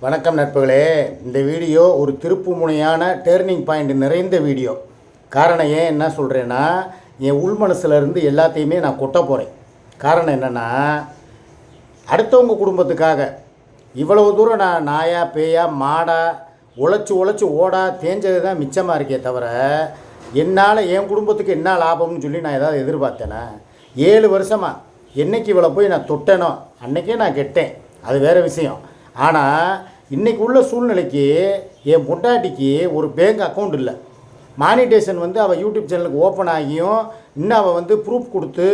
வணக்கம் நட்புகளே. இந்த வீடியோ ஒரு திருப்பு முனையான டேர்னிங் பாயிண்ட் நிறைந்த வீடியோ. காரணம் ஏன் என்ன சொல்கிறேன்னா, என் உள் மனசுலேருந்து எல்லாத்தையுமே நான் கொட்ட போகிறேன். காரணம் என்னென்னா, அடுத்தவங்க குடும்பத்துக்காக இவ்வளவு தூரம் நான் நாயா பேயா மாடா உழைச்சி ஓடா தேஞ்சது தான் மிச்சமாக இருக்கே தவிர, என்னால் என் குடும்பத்துக்கு என்ன லாபம்னு சொல்லி நான் ஏதாவது எதிர்பார்த்தேனா? 7 வருஷமாக என்றைக்கு இவ்வளோ போய் நான் தொட்டேனோ அன்றைக்கே நான் கெட்டேன், அது வேறு விஷயம். ஆனால் இன்றைக்கி உள்ள சூழ்நிலைக்கு என் பொண்டாட்டிக்கு ஒரு பேங்க் அக்கௌண்ட் இல்லை. மானிட்டேஷன் அவள் யூடியூப் சேனலுக்கு ஓப்பன் ஆகியும் இன்னும் அவள் ப்ரூஃப் கொடுத்து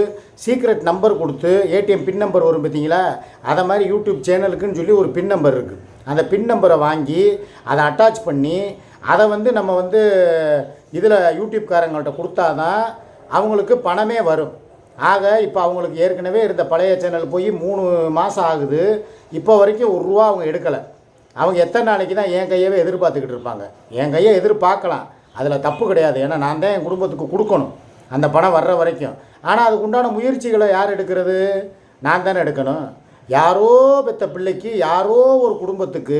சீக்ரெட் நம்பர் கொடுத்து ஏடிஎம் பின் நம்பர் வரும் பார்த்தீங்களா, அதை மாதிரி யூடியூப் சேனலுக்குன்னு சொல்லி ஒரு பின் நம்பர் இருக்குது. அந்த பின் நம்பரை வாங்கி அதை அட்டாச் பண்ணி அதை நம்ம இதில் யூடியூப்காரங்கள்ட்ட கொடுத்தா தான் அவங்களுக்கு பணமே வரும். ஆக இப்போ அவங்களுக்கு ஏற்கனவே இருந்த பழைய சேனல் போய் 3 மாதம் ஆகுது. இப்போ வரைக்கும் ₹1 அவங்க எடுக்கலை. அவங்க எத்தனை நாளைக்கு தான் என் கையவே எதிர்பார்த்துக்கிட்டு இருப்பாங்க? என் கையை எதிர்பார்க்கலாம், அதில் தப்பு கிடையாது. ஏன்னா நான் தான் என் குடும்பத்துக்கு கொடுக்கணும் அந்த பணம் வர்ற வரைக்கும். ஆனால் அதுக்கு உண்டான முயற்சிகளை யார் எடுக்கிறது? நான் தானே எடுக்கணும். யாரோ பெற்ற பிள்ளைக்கு யாரோ ஒரு குடும்பத்துக்கு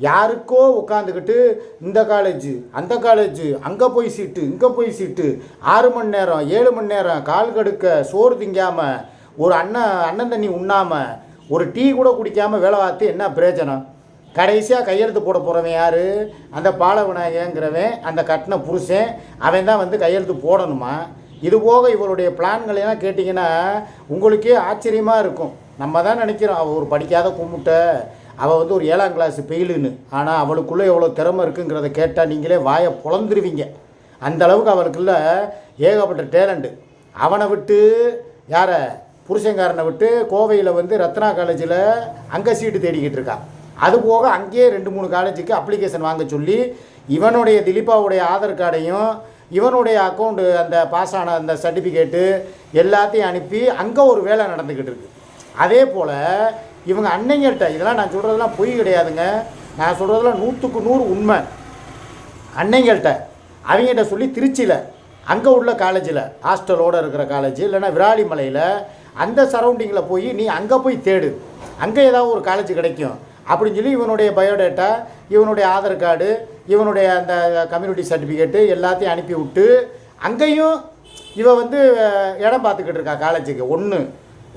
யாருக்கோ உட்காந்துக்கிட்டு இந்த காலேஜு அந்த காலேஜு அங்கே போய் சீட்டு இங்கே போய் சீட்டு 6 மணி நேரம் 7 மணி நேரம் கால் கடுக்க சோறு திங்காமல் ஒரு அண்ணன் தண்ணி உண்ணாமல் ஒரு டீ கூட குடிக்காமல் வேலை பார்த்து என்ன பிரயோஜனம்? கடைசியாக கையெழுத்து போட போகிறவன் யார்? அந்த பாலவிநாயகங்கிறவன், அந்த கட்டின புருஷன். அவன் தான் கையெழுத்து போடணுமா? இது போக இவருடைய பிளான்களெல்லாம் கேட்டிங்கன்னா உங்களுக்கே ஆச்சரியமாக இருக்கும். நம்ம தான் நினைக்கிறோம் அவள் ஒரு படிக்காத கும்பிட்ட, அவள் ஒரு 7ஆம் கிளாஸ் பெயிலுன்னு. ஆனால் அவளுக்குள்ளே எவ்வளோ திறமை இருக்குங்கிறத கேட்டால் நீங்களே வாயை பொழந்துருவீங்க. அந்த அளவுக்கு அவளுக்குள்ள ஏகப்பட்ட டேலண்ட்டு. அவனை விட்டு யாரை புருஷங்காரனை விட்டு கோவையில் ரத்னா காலேஜில் அங்கே சீட்டு தேடிக்கிட்டு இருக்கா. அதுபோக அங்கேயே 2-3 காலேஜுக்கு அப்ளிகேஷன் வாங்க சொல்லி இவனுடைய திலீபாவுடைய ஆதார் கார்டையும் இவனுடைய அக்கௌண்ட்டு அந்த பாஸ் ஆன அந்த சர்டிஃபிகேட்டு எல்லாத்தையும் அனுப்பி அங்கே ஒரு வேலை நடந்துக்கிட்டு இருக்குது. அதே போல் இவங்க அன்னைங்கள்கிட்ட, இதெல்லாம் நான் சொல்கிறதெல்லாம் பொய் கிடையாதுங்க, நான் சொல்கிறதெல்லாம் 100க்கு 100 உண்மை. அன்னைங்கள்கிட்ட அவங்ககிட்ட சொல்லி திருச்சியில் அங்கே உள்ள காலேஜில் ஹாஸ்டலோடு இருக்கிற காலேஜ் இல்லைன்னா விராலிமலையில் அந்த சரௌண்டிங்கில் போய் நீ அங்கே போய் தேடு, அங்கே ஏதாவது ஒரு காலேஜ் கிடைக்கும் அப்படின்னு சொல்லி இவனுடைய பயோடேட்டா, இவனுடைய ஆதார் கார்டு, இவனுடைய அந்த கம்யூனிட்டி சர்டிஃபிகேட்டு எல்லாத்தையும் அனுப்பி விட்டு அங்கேயும் இவன் இடம் பார்த்துக்கிட்டு இருக்கா காலேஜுக்கு. 1,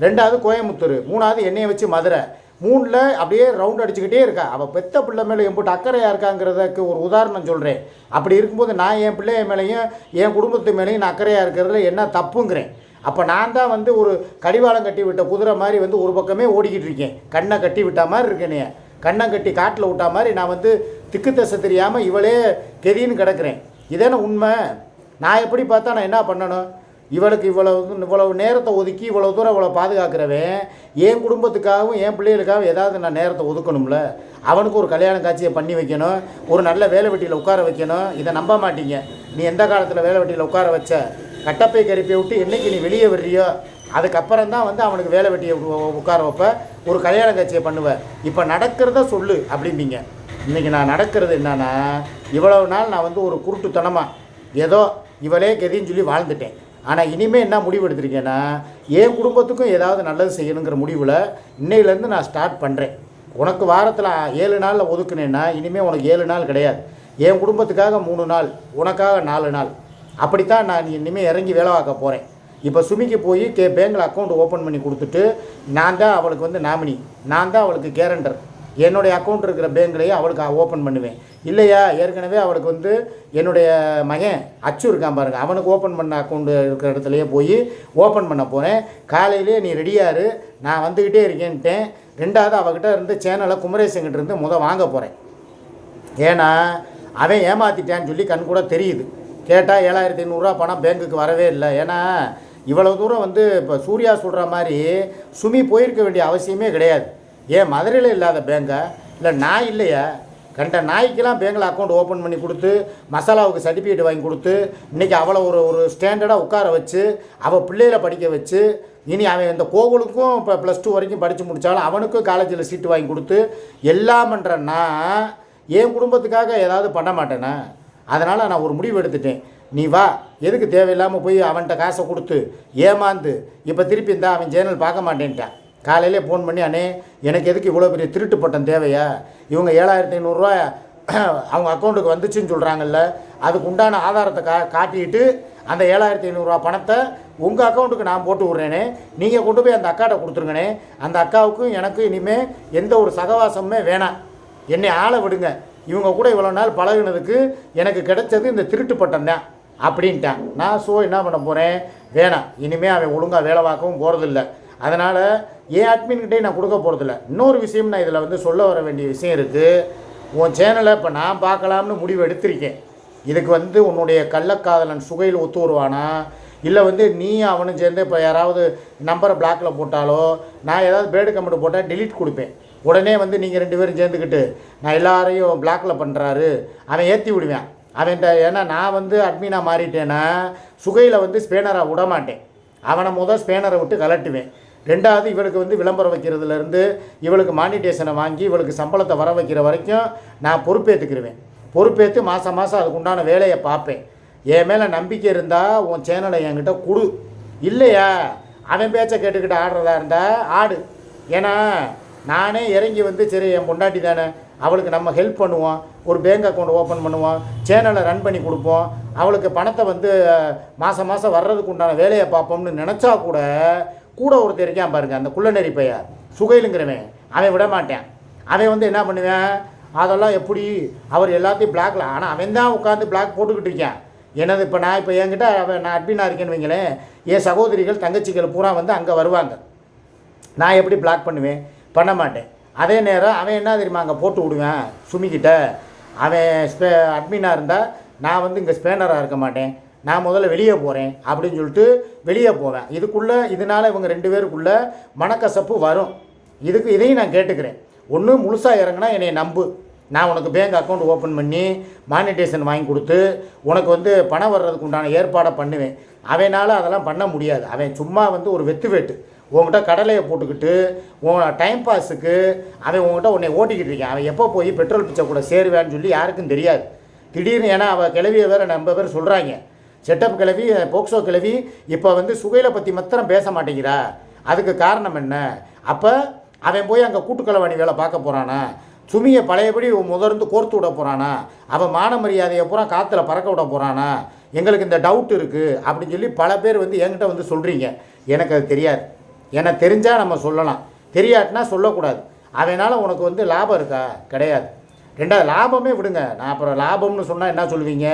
2வது கோயம்புத்தூர், 3வது என்னையை வச்சு மதுரை, 3ல் அப்படியே ரவுண்ட் அடிச்சுக்கிட்டே இருக்கா. அவள் பெத்த பிள்ளை மேலே எம்பிட்டு அக்கறையாக இருக்காங்கிறதுக்கு ஒரு உதாரணம் சொல்கிறேன். அப்படி இருக்கும்போது நான் என் பிள்ளைய மேலேயும் என் குடும்பத்து மேலேயும் நான் அக்கறையாக இருக்கிறதுல என்ன தப்புங்கிறேன்? அப்போ நான் தான் ஒரு கடிவாளம் கட்டி விட்ட குதிரை மாதிரி ஒரு பக்கமே ஓடிக்கிட்டு இருக்கேன். கண்ணை கட்டி விட்டா மாதிரி இருக்கேனே, கண்ணை கட்டி காட்டில் விட்டா மாதிரி நான் திக்கு தசை தெரியாமல் இவளே கெதின்னு கிடக்கிறேன். இதான உண்மை? நான் எப்படி பார்த்தா நான் என்ன பண்ணணும்? இவளுக்கு இவ்வளவு நேரத்தை ஒதுக்கி இவ்வளோ தூரம் இவ்வளோ பாதுகாக்கிறவன் என் குடும்பத்துக்காகவும் என் பிள்ளைகளுக்காகவும் ஏதாவது நான் நேரத்தை ஒதுக்கணும்ல. அவனுக்கு ஒரு கல்யாண காட்சியை பண்ணி வைக்கணும், ஒரு நல்ல வேலை வெட்டியில் உட்கார வைக்கணும். இதை நம்ப மாட்டீங்க. நீ எந்த காலத்தில் வேலை வெட்டியில் உட்கார வச்ச? கட்டப்பை கரிப்பை விட்டு என்றைக்கு நீ வெளியே வர்றியோ அதுக்கப்புறம் தான் அவனுக்கு வேலை வெட்டியை உட்கார வைப்ப, ஒரு கல்யாண காட்சியை பண்ணுவேன். இப்போ நடக்கிறத சொல்லு அப்படிம்பீங்க. இன்றைக்கி நான் நடக்கிறது என்னன்னா, இவ்வளவு நாள் நான் ஒரு குருட்டுத்தனமாக ஏதோ இவளே கெதின்னு சொல்லி வாழ்ந்துட்டேன். ஆனால் இனிமேல் என்ன முடிவு எடுத்திருக்கேன்னா, என் குடும்பத்துக்கும் ஏதாவது நல்லது செய்யணுங்கிற முடிவில் இன்னையிலேருந்து நான் ஸ்டார்ட் பண்ணுறேன். உனக்கு வாரத்தில் 7 நாளில் ஒதுக்குனேன்னா இனிமேல் உனக்கு 7 நாள் கிடையாது. என் குடும்பத்துக்காக 3 நாள், உனக்காக 4 நாள், அப்படித்தான் நான் இனிமேல் இறங்கி வேலை பார்க்க போகிறேன். இப்போ சுமிக்கு போய் பேங்கில் அக்கௌண்ட் ஓப்பன் பண்ணி கொடுத்துட்டு நான் தான் அவளுக்கு நாமினி, நான் தான் அவளுக்கு கேரண்டர். என்னுடைய அக்கௌண்ட் இருக்கிற பேங்க்லேயே அவளுக்கு ஓப்பன் பண்ணுவேன். இல்லையா ஏற்கனவே அவளுக்கு என்னுடைய மகன் அச்சு இருக்கான் பாருங்கள், அவனுக்கு ஓப்பன் பண்ண அக்கௌண்ட் இருக்கிற இடத்துலையே போய் ஓப்பன் பண்ண போகிறேன். காலையிலே நீ ரெடியாரு, நான் வந்துக்கிட்டே இருக்கேன்ட்டேன். 2வது அவகிட்ட இருந்து சேனலை குமரேசங்கிட்ட இருந்து வாங்க போகிறேன். ஏன்னா அவன் ஏமாற்றிட்டான்னு சொல்லி கண் கூட தெரியுது. கேட்டால் 7500 பணம் பேங்க்குக்கு வரவே இல்லை. ஏன்னா இவ்வளோ தூரம் இப்போ சூர்யா சொல்கிற மாதிரி சுமி போயிருக்க வேண்டிய அவசியமே கிடையாது. ஏன் மதுரையில் இல்லாத பேங்கா? இல்லை நாய் இல்லையா? கண்ட நாய்க்கெல்லாம் பேங்கில் அக்கௌண்ட் ஓப்பன் பண்ணி கொடுத்து மசாலாவுக்கு சர்டிஃபிகேட் வாங்கி கொடுத்து இன்றைக்கி அவளை ஒரு ஸ்டாண்டர்டாக உட்கார வச்சு அவள் பிள்ளைகளை படிக்க வச்சு இனி அவன் இந்த கோகுலுக்கும் இப்போ +2 வரைக்கும் படித்து முடித்தாலும் அவனுக்கும் காலேஜில் சீட்டு வாங்கி கொடுத்து எல்லாம் பண்ணுறேன்னா என் குடும்பத்துக்காக ஏதாவது பண்ண மாட்டேனா? அதனால் நான் ஒரு முடிவு எடுத்துட்டேன். நீ வா, எதுக்கு தேவையில்லாமல் போய் அவன்கிட்ட காசை கொடுத்து ஏமாந்து இப்போ திருப்பி அவன் சேனல் பார்க்க மாட்டேன்ட்டான். காலையிலே ஃபோன் பண்ணி, அண்ணே எனக்கு எதுக்கு இவ்வளோ பெரிய திருட்டு பட்டம் தேவையா, இவங்க 7500 அவங்க அக்கௌண்ட்டுக்கு வந்துச்சுன்னு சொல்கிறாங்கல்ல, அதுக்கு உண்டான ஆதாரத்தை காட்டிட்டு அந்த 7500 பணத்தை உங்கள் அக்கௌண்ட்டுக்கு நான் போட்டு விட்றேனே, நீங்கள் கொண்டு போய் அந்த அக்காட்ட கொடுத்துருங்கண்ணே, அந்த அக்காவுக்கும் எனக்கு இனிமேல் எந்த ஒரு சகவாசமுமே வேணாம், என்னை ஆளை விடுங்க, இவங்க கூட இவ்வளோ நாள் பழகுனதுக்கு எனக்கு கிடைச்சது இந்த திருட்டு பட்டம் தான் அப்படின்ட்டான். நான் என்ன பண்ண போகிறேன், வேணாம், இனிமேல் அவன் ஒழுங்காக வேலை பார்க்கவும் போகிறதில்ல, அதனால் என் அட்மின்கிட்டே நான் கொடுக்க போகிறதில்ல. இன்னொரு விஷயம் நான் இதில் சொல்ல வர வேண்டிய விஷயம் இருக்குது. உன் சேனலை இப்போ நான் பார்க்கலாம்னு முடிவு எடுத்திருக்கேன். இதுக்கு உன்னுடைய கள்ளக்காதலன் சுகையில் ஒத்து வருவானா, இல்லை நீ அவனும் சேர்ந்து இப்போ யாராவது நம்பரை பிளாக்கில் போட்டாலோ, நான் ஏதாவது பேடு கமெண்ட் போட்டால் டிலீட் கொடுப்பேன். உடனே நீங்கள் 2 பேரும் சேர்ந்துக்கிட்டு நான் எல்லாரையும் பிளாக்கில் பண்ணுறாரு அவன் ஏற்றி விடுவேன் அவன்கிட்ட. ஏன்னா நான் அட்மினாக மாறிட்டேன்னா சுகையில் ஸ்பேனராக விட மாட்டேன். அவனை ஸ்பேனரை விட்டு கலட்டுவேன். ரெண்டாவது இவளுக்கு விளம்பரம் வைக்கிறதுலேருந்து இவளுக்கு மானிட்டேஷனை வாங்கி இவளுக்கு சம்பளத்தை வர வைக்கிற வரைக்கும் நான் பொறுப்பேற்றுக்கிடுவேன். பொறுப்பேற்று மாதம் அதுக்கு உண்டான வேலையை பார்ப்பேன். என் மேலே நம்பிக்கை இருந்தால் உன் சேனலை என்கிட்ட கொடு, இல்லையா அவன் பேச்சை கேட்டுக்கிட்டு ஆடுறதா இருந்தால் ஆடு. ஏன்னா நானே இறங்கி சரி என் பொண்டாட்டி தானே, அவளுக்கு நம்ம ஹெல்ப் பண்ணுவோம், ஒரு பேங்க் அக்கௌண்ட் ஓப்பன் பண்ணுவோம், சேனலை ரன் பண்ணி கொடுப்போம், அவளுக்கு பணத்தை மாதம் வர்றதுக்கு உண்டான வேலையை பார்ப்போம்னு நினச்சா கூட ஒருத்தர் இருக்கான் பாருங்கள், அந்த குள்ளநெறி பைய சுகையிலுங்கிறவன், அவன் விட மாட்டேன். அவன் என்ன பண்ணுவேன், அதெல்லாம் எப்படி அவர் எல்லாத்தையும் பிளாக்ல, ஆனால் அவன் தான் உட்காந்து பிளாக் போட்டுக்கிட்டு இருக்கான். எனது இப்போ என்கிட்ட நான் அட்மினாக இருக்கேன்னு வைங்களேன், என் சகோதரிகள் தங்கச்சிகள் பூரா அங்கே வருவாங்க. நான் எப்படி பிளாக் பண்ணுவேன், பண்ண மாட்டேன். அதே நேரம் அவன் என்ன தெரியுமா அங்கே போட்டு விடுவேன் சுமிக்கிட்ட, அவன் அட்மினாக இருந்தால் நான் இங்கே ஸ்பேனராக இருக்க மாட்டேன், நான் முதல்ல வெளியே போகிறேன் அப்படின்னு சொல்லிட்டு வெளியே போவேன். இதனால் இவங்க 2 பேருக்குள்ளே மனக்கசப்பு வரும். இதையும் நான் கேட்டுக்கிறேன். ஒன்று முழுசாக இறங்கினா என்னை நம்பு, நான் உனக்கு பேங்க் அக்கௌண்ட் ஓப்பன் பண்ணி மானிட்டேஷன் வாங்கி கொடுத்து உனக்கு பணம் வர்றதுக்கு உண்டான ஏற்பாடை பண்ணுவேன். அவனால் அதெல்லாம் பண்ண முடியாது. அவன் சும்மா ஒரு வெட்டு உங்கள்கிட்ட கடலையை போட்டுக்கிட்டு உன் டைம் பாஸுக்கு அவன் உங்கள்கிட்ட உன்னை ஓட்டிக்கிட்டு இருக்கான். அவன் எப்போ போய் பெட்ரோல் பிச்சை கூட சேருவான்னு சொல்லி யாருக்கும் தெரியாது. திடீர்னு ஏன்னா அவள் கிளவியை வேறு நம்ம பேர் சொல்கிறாங்க, செட்டப் கிளவி போக்சோ கிளவி இப்போ சுகையில பற்றி மாத்திரம் பேச மாட்டேங்கிறா, அதுக்கு காரணம் என்ன? அப்போ அவன் போய் அங்கே கூட்டுக்களவாணி வேலை பார்க்க போகிறானா, சுமியை பழையபடி முதர்ந்து கோர்த்து விட போகிறானா, அவன் மான மரியாதையை பூரா காற்றுல பறக்க விட போகிறானா, எங்களுக்கு இந்த டவுட் இருக்குது அப்படின்னு சொல்லி பல பேர் என்கிட்ட சொல்கிறீங்க. எனக்கு அது தெரியாது. ஏன்னா தெரிஞ்சால் நம்ம சொல்லலாம், தெரியாட்டினா சொல்லக்கூடாது. அவனால் உனக்கு லாபம் இருக்கா? கிடையாது. ரெண்டாவது லாபமே விடுங்க, நான் அப்புறம் லாபம்னு சொன்னால் என்ன சொல்லுவீங்க,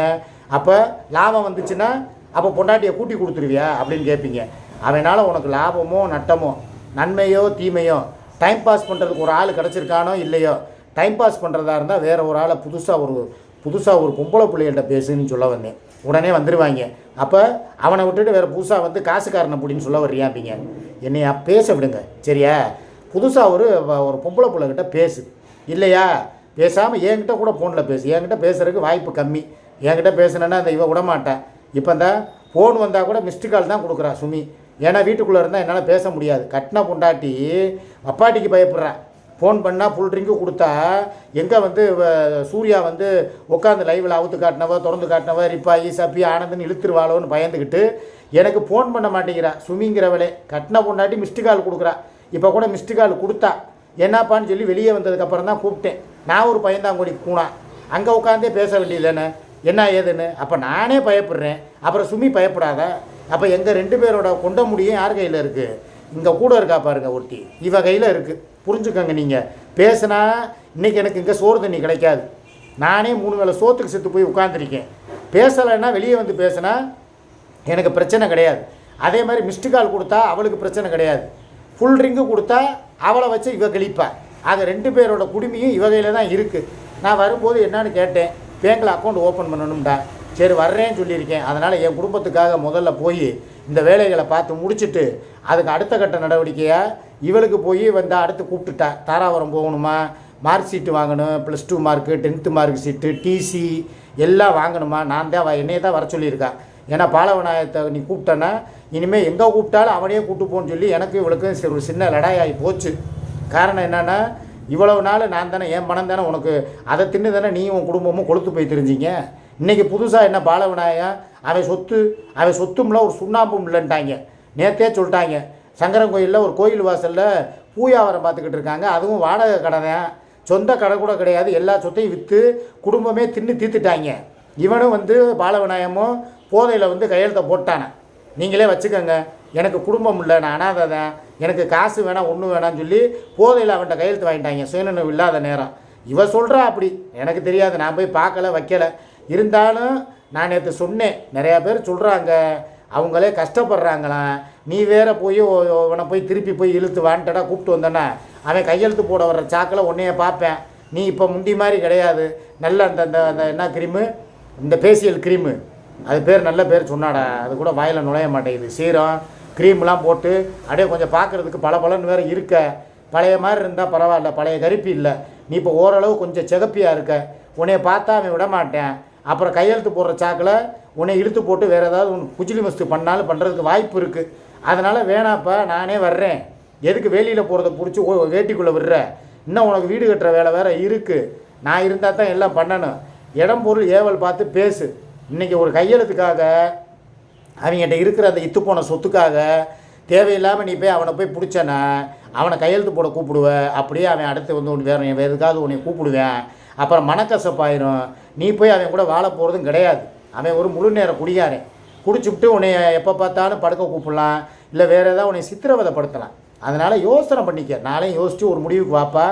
அப்போ லாபம் வந்துச்சுன்னா அப்போ பொண்டாட்டியை கூட்டி கொடுத்துருவியா அப்படின்னு கேட்பீங்க. அவனால் உனக்கு லாபமோ நட்டமோ நன்மையோ தீமையோ டைம் பாஸ் பண்ணுறதுக்கு ஒரு ஆள் கிடச்சிருக்கானோ இல்லையோ, டைம் பாஸ் பண்ணுறதா இருந்தால் வேறு ஒரு ஆளை புதுசாக ஒரு பொம்பளை பிள்ளைகள்கிட்ட பேசுன்னு சொல்ல வந்தேன். உடனே வந்துடுவாங்க. அப்போ அவனை விட்டுட்டு வேறு புதுசாக காசுக்காரனை பிடின்னு சொல்ல வர்றியாப்பீங்க. என்னையா பேச விடுங்க சரியா? புதுசாக ஒரு பொம்பளை பிள்ளைகிட்ட பேசு, இல்லையா பேசாமல் என்கிட்ட கூட ஃபோனில் பேசு. என்கிட்ட பேசுகிறதுக்கு வாய்ப்பு கம்மி. என்கிட்ட பேசுனேன்னா அந்த இவன் விடமாட்டேன். இப்போ இந்த ஃபோன் வந்தால் கூட மிஸ்டு கால் தான் கொடுக்குறா சுமி. ஏன்னா வீட்டுக்குள்ளே இருந்தால் என்னால் பேச முடியாது. கட்டின பொண்டாட்டி அப்பாட்டிக்கு பயப்படுறா. ஃபோன் பண்ணால் ஃபுல் ட்ரிங்கு கொடுத்தா எங்கே சூர்யா உட்காந்து லைவில் அவுத்து காட்டினவ திறந்து காட்டினவ ரிப்பாயி சப்பி ஆனந்துன்னு இழுத்துருவாளோன்னு பயந்துக்கிட்டு எனக்கு ஃபோன் பண்ண மாட்டேங்கிறா சுமிங்கிறவளே. கட்டின பொண்டாட்டி மிஸ்டு கால் கொடுக்குறா. இப்போ கூட மிஸ்டு கால் கொடுத்தா என்னப்பான்னு சொல்லி வெளியே வந்ததுக்கப்புறம் தான் கூப்பிட்டேன். நான் ஒரு பையன்தாங்கொடி கூணா அங்கே உட்காந்தே பேச வேண்டியது தானே என்ன ஏதுன்னு. அப்போ நானே பயப்படுறேன், அப்புறம் சுமி பயப்படாத. அப்போ எங்கள் 2 பேரோட கொண்ட முடியும் யார் கையில் இருக்குது? இங்கே கூட இருக்கா பாருங்கள் ஒருத்தி, இவ கையில் இருக்குது. புரிஞ்சுக்கோங்க. நீங்கள் பேசுனா இன்றைக்கி எனக்கு இங்கே சோறு தண்ணி கிடைக்காது. நானே 3 வேளை சோத்துக்கு செத்து போய் உட்காந்துருக்கேன். பேசலைன்னா வெளியே பேசினா எனக்கு பிரச்சனை கிடையாது. அதே மாதிரி மிஸ்டு கால் கொடுத்தா அவளுக்கு பிரச்சனை கிடையாது. ஃபுல் ட்ரிங்கு கொடுத்தா அவளை வச்சு இவ கழிப்பா. ஆக 2 பேரோட குடுமையும் இவ கையில் தான் இருக்குது. நான் வரும்போது என்னான்னு கேட்டேன், பேங்க்கில் அக்கௌண்ட் ஓப்பன் பண்ணணும்டா. சரி வர்றேன்னு சொல்லியிருக்கேன். அதனால் என் குடும்பத்துக்காக முதல்ல போய் இந்த வேலைகளை பார்த்து முடிச்சுட்டு அதுக்கு அடுத்த கட்ட நடவடிக்கையாக இவளுக்கு போய் அடுத்து கூப்பிட்டுட்டா. தாராபுரம் போகணுமா, மார்க் ஷீட்டு வாங்கணும், +2 mark 10th mark sheet TC எல்லாம் வாங்கணுமா. நான் தான் என்னையே தான் வர சொல்லியிருக்கா. ஏன்னா பாலவநாயகத்தை நீ கூப்பிட்டேன்னா இனிமேல் எங்கே கூப்பிட்டாலும் அவனையே கூப்பிட்டு போன்னு சொல்லி எனக்கு இவளுக்கும் ஒரு சின்ன லடாயாகி போச்சு. காரணம் என்னென்னா இவ்வளவு நாள் நான் தானே என் பணம் தானே உனக்கு அதை தின்னு தானே நீ உன் குடும்பமும் கொளுத்து போய் தெரிஞ்சிங்க. இன்றைக்கி புதுசாக என்ன பாலவிநாயகன் அவன் சொத்தும்ல ஒரு சுண்ணாம்பும் இல்லைன்ட்டாங்க. நேற்றே சொல்லிட்டாங்க சங்கரன் கோயிலில் ஒரு கோயில் வாசலில் பூயாவரம் பார்த்துக்கிட்டு இருக்காங்க. அதுவும் வாடகை கடை தான், சொந்த கடை கூட கிடையாது. எல்லா சொத்தையும் விற்று குடும்பமே தின்னு தீர்த்துட்டாங்க. இவனும் பாலவிநாயகமும் போதையில் கையெழுத்தை போட்டானே. நீங்களே வச்சுக்கோங்க, எனக்கு குடும்பம் இல்லை, நான் அனாதை தான், எனக்கு காசு வேணாம் ஒன்றும் வேணாம்னு சொல்லி போதையில் அவன்கிட்ட கையெழுத்து வாங்கிட்டாங்க சுயநினைவு இல்லாத நேரம். இவன் சொல்கிறா அப்படி, எனக்கு தெரியாது, நான் போய் பார்க்கல வைக்கலை. இருந்தாலும் நான் நேற்று சொன்னேன், நிறையா பேர் சொல்கிறாங்க அவங்களே கஷ்டப்படுறாங்களாம், நீ வேற போய் அவனை போய் திருப்பி போய் இழுத்து வாண்டடா கூப்பிட்டு வந்தேன்னா அவன் கையெழுத்து போட வர்ற சாக்கில் உன்னைய பார்ப்பேன். நீ இப்போ முந்தி மாதிரி கிடையாது, நல்ல அந்த அந்த அந்த என்ன க்ரீமு, இந்த ஃபேஷியல் க்ரீமு, அது பேர் நல்ல பேர் சொன்னாடா, அது கூட வாயில் நுழைய மாட்டேங்குது, சீரம் க்ரீம்லாம் போட்டு அப்படியே கொஞ்சம் பார்க்குறதுக்கு பளபளன்னு வேறு இருக்க. பழைய மாதிரி இருந்தால் பரவாயில்ல, பழைய கருப்பி இல்லை, நீ இப்போ ஓரளவு கொஞ்சம் சிகப்பியாக இருக்க. உன்னைய பார்த்தா அவன் விட மாட்டேன். அப்புறம் கையெழுத்து போடுற சாக்கில் உன்னை இழுத்து போட்டு வேறு ஏதாவது ஒன்று குஜிலி மஸ்து பண்ணாலும் பண்ணுறதுக்கு வாய்ப்பு இருக்குது. அதனால் வேணாப்பா, நானே வர்றேன், எதுக்கு வெளியில் போகிறத பிடிச்சி வேட்டிக்குள்ளே விடுற, இன்னும் உனக்கு வீடு கட்டுற வேலை வேறு இருக்குது, நான் இருந்தால் தான் எல்லாம் பண்ணணும். இடம் பொருள் ஏவல் பார்த்து பேசு. இன்றைக்கி ஒரு கையெழுத்துக்காக அவங்ககிட்ட இருக்கிற அந்த இத்து போன சொத்துக்காக தேவையில்லாமல் நீ போய் அவனை போய் பிடிச்சனா அவனை கையெழுத்து போட கூப்பிடுவேன். அப்படியே அவன் அடுத்து ஒன்று வேறு எதுக்காவது உன்னை கூப்பிடுவேன். அப்புறம் மனக்கசப்பாயிரும். நீ போய் அவன் கூட வாழ போகிறதும் கிடையாது. அவன் ஒரு முழு நேரம் குடிகாரன். குடிச்சுவிட்டு உன்னை எப்போ பார்த்தாலும் படுக்க கூப்பிடலாம், இல்லை வேறு ஏதாவது உன்னை சித்திரவதைப்படுத்தலாம். அதனால் யோசனை பண்ணிக்க. நாளையும் யோசித்து ஒரு முடிவுக்கு வாப்பா,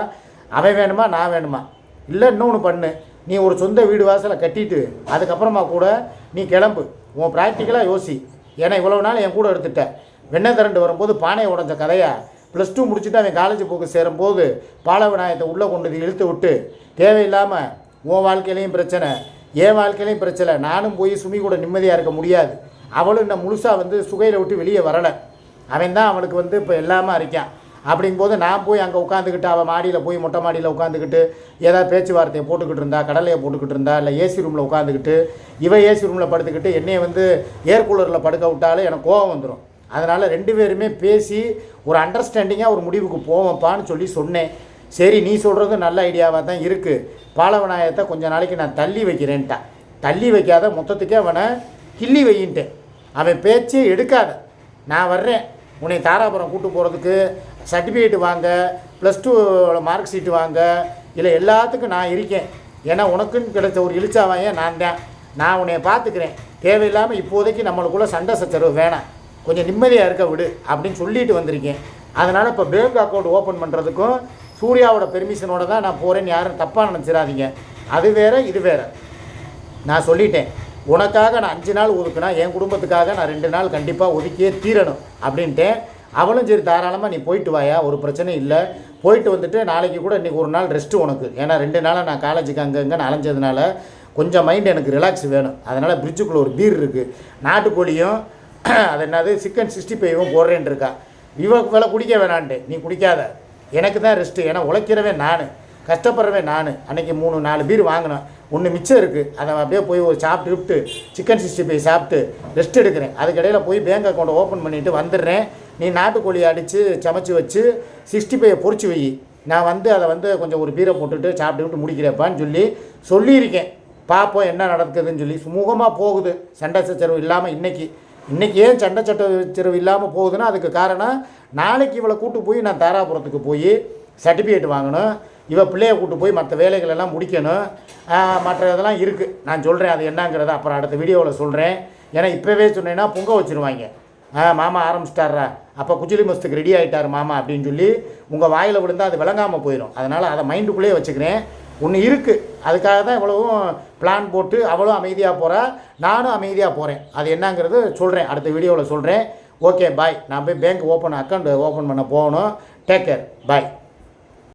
அவன் வேணுமா நான் வேணுமா, இல்லை இன்னொன்று பண்ணு, நீ ஒரு சொந்த வீடு வாசலை கட்டிட்டு அதுக்கப்புறமா கூட நீ கிளம்பு. உன் ப்ராக்டிக்கலாக யோசி. ஏன்னா இவ்வளோ நாள் என் கூட எடுத்துட்டேன். வெண்ணெய் திரண்டு வரும்போது பானையை உடஞ்ச கதையா, +2 முடிச்சுட்டு அவன் காலேஜ் போக்கு சேரும்போது பாலவிநாயகத்தை உள்ளே கொண்டு இழுத்து விட்டு தேவையில்லாமல் உன் வாழ்க்கையிலையும் பிரச்சனை, என் வாழ்க்கையிலையும் பிரச்சனை. நானும் போய் சுமி கூட நிம்மதியாக இருக்க முடியாது. அவளும் இன்னும் முழுசாக சுகையில் விட்டு வெளியே வரலை. அவன் தான் அவனுக்கு இப்போ எல்லாமே இருக்கான். அப்படிங்கும்போது நான் போய் அங்கே உட்காந்துக்கிட்டு அவன் மாடியில் போய் மொட்டை மாடியில் உட்காந்துக்கிட்டு ஏதாவது பேச்சுவார்த்தையை போட்டுக்கிட்டு இருந்தா, கடலையை போட்டுக்கிட்டு இருந்தா, இல்லை ஏசி ரூமில் உட்காந்துக்கிட்டு இவன் ஏசி ரூமில் படுத்துக்கிட்டு என்னையை ஏர் கூலரில் படுக்க விட்டாலும் எனக்கு கோபம் வந்துடும். அதனால் 2 பேருமே பேசி ஒரு அண்டர்ஸ்டாண்டிங்காக ஒரு முடிவுக்கு போவோம்ப்பான்னு சொல்லி சொன்னேன். சரி, நீ சொல்கிறது நல்ல ஐடியாவாக தான் இருக்குது, பாலவிநாயகத்தை கொஞ்சம் நாளைக்கு நான் தள்ளி வைக்கிறேன்ட்டான். தள்ளி வைக்காத, மொத்தத்துக்கே அவனை கிள்ளி வையின்ட்டேன். அவன் பேச்சே எடுக்காத, நான் வர்றேன் உன்னை தாராபுரம் கூட்டு போகிறதுக்கு, சர்டிஃபிகேட்டு வாங்க, +2 மார்க் ஷீட்டு வாங்க, இல்லை எல்லாத்துக்கும் நான் இருக்கேன். ஏன்னா உனக்குன்னு கிடைச்ச ஒரு இழிச்சாவாயன் நான் தான். நான் உன்னை பார்த்துக்கிறேன். தேவையில்லாமல் இப்போதைக்கு நம்மளுக்குள்ளே சண்டை சச்சரவு வேணாம், கொஞ்சம் நிம்மதியாக இருக்க விடு அப்படின்னு சொல்லிட்டு வந்திருக்கேன். அதனால் இப்போ பேங்க் அக்கௌண்ட் ஓப்பன் பண்ணுறதுக்கும் சூர்யாவோட பெர்மிஷனோட தான் நான் போகிறேன்னு யாரும் தப்பாக நினச்சிடாதீங்க. அது வேறு இது வேறு. நான் சொல்லிட்டேன், உனக்காக நான் 5 நாள் ஒதுக்குனா என் குடும்பத்துக்காக நான் 2 நாள் கண்டிப்பாக ஒதுக்கியே தீரணும் அப்படின்ட்டேன். அவளும் சரி தாராளமாக நீ போயிட்டு வாயா, ஒரு பிரச்சனையும் இல்லை, போயிட்டு வந்துட்டு நாளைக்கு கூட இன்றைக்கி ஒரு நாள் ரெஸ்ட்டு உனக்கு. ஏன்னா 2 நாளாக நான் காலேஜுக்கு அங்கங்கே அலைஞ்சதுனால கொஞ்சம் மைண்டு எனக்கு ரிலாக்ஸ் வேணும். அதனால் பிரிட்ஜுக்குள்ளே ஒரு பீர் இருக்குது, நாட்டுக்கோழியும் அது என்னது சிக்கன் 65 போடுறேன்னு இருக்கா. இவன் வேலை குடிக்க வேணான்ட்டு, நீ குடிக்காத, எனக்கு தான் ரெஸ்ட்டு. ஏன்னா உழைக்கிறவன் நான், கஷ்டப்படுறவன் நான். அன்றைக்கி 3-4 பீர் வாங்கினேன், ஒன்று மிச்சம் இருக்குது, அதை அப்படியே போய் ஒரு சாப்பிட்டு சிக்கன் 65 சாப்பிட்டு ரெஸ்ட் எடுக்கிறேன். அதுக்கடையில் போய் பேங்க் அக்கௌண்ட்டை ஓப்பன் பண்ணிவிட்டு வந்துடுறேன். நீ நாட்டுக்கோழியை அடித்து சமைச்சு வச்சு 65 பொறிச்சு வை. நான் அதை கொஞ்சம் ஒரு பீரை போட்டுட்டு சாப்பிட்டுக்கிட்டு முடிக்கிறேப்பான்னு சொல்லியிருக்கேன். பார்ப்போம் என்ன நடக்குதுன்னு சொல்லி. சுமூகமாக போகுது, சண்டை சச்சரவு இல்லாமல். இன்றைக்கி ஏன் சண்டை சச்சரவு இல்லாமல் போகுதுன்னா அதுக்கு காரணம், நாளைக்கு இவளை கூட்டு போய் நான் தாராபுரத்துக்கு போய் சர்டிஃபிகேட் வாங்கணும், இவள் பிள்ளையை கூட்டு போய் மற்ற வேலைகளெல்லாம் முடிக்கணும், மற்ற இதெல்லாம் இருக்குது. நான் சொல்கிறேன் அது என்னங்கிறத அப்புறம் அடுத்த வீடியோவில் சொல்கிறேன். ஏன்னா இப்போவே சொன்னேன்னா பொங்க வச்சுருவாங்க. மாமா ஆரம்பிச்சிட்டாரா, அப்போ குஜிலி மஸ்துக்கு ரெடி ஆகிட்டார் மாமா அப்படின்னு சொல்லி உங்கள் வாயில் விழுந்தால் அது விளங்காமல் போயிடும். அதனால் அதை மைண்டுக்குள்ளேயே வச்சுக்கிறேன். ஒன்று இருக்குது, அதுக்காக தான் இவ்வளவும் பிளான் போட்டு அவளும் அமைதியாக போகிறா, நானும் அமைதியாக போகிறேன். அது என்னங்கிறது சொல்கிறேன், அடுத்த வீடியோவில் சொல்கிறேன். Okay bye. நான் போய் பேங்க் அக்கௌண்ட் ஓப்பன் பண்ண போகணும். டேக் கேர், பாய்.